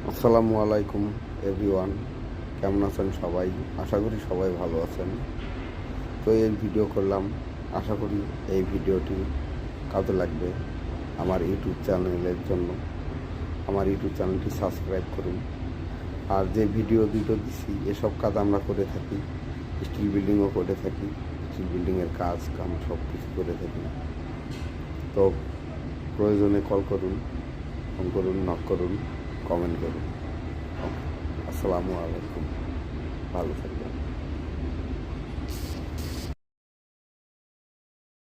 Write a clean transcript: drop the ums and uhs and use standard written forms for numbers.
আসসালামু আলাইকুম এভরিওয়ান, কেমন আছেন সবাই? আশা করি সবাই ভালো আছেন। তো এই ভিডিও করলাম, আশা করি এই ভিডিওটি কাজে লাগবে আমার ইউটিউব চ্যানেলের জন্য। আমার ইউটিউব চ্যানেলটি সাবস্ক্রাইব করুন। আর যে ভিডিও দুটো দিচ্ছি এসব কাজ আমরা করে থাকি, স্টিল বিল্ডিংও করে থাকি, স্টিল বিল্ডিংয়ের কাজ কাম সব কিছু করে থাকি। তো প্রয়োজনে কল করুন, ফোন করুন, নক করুন, কমেন্ট করুন। আসসালামু আলাইকুম, ভালো থাকবেন।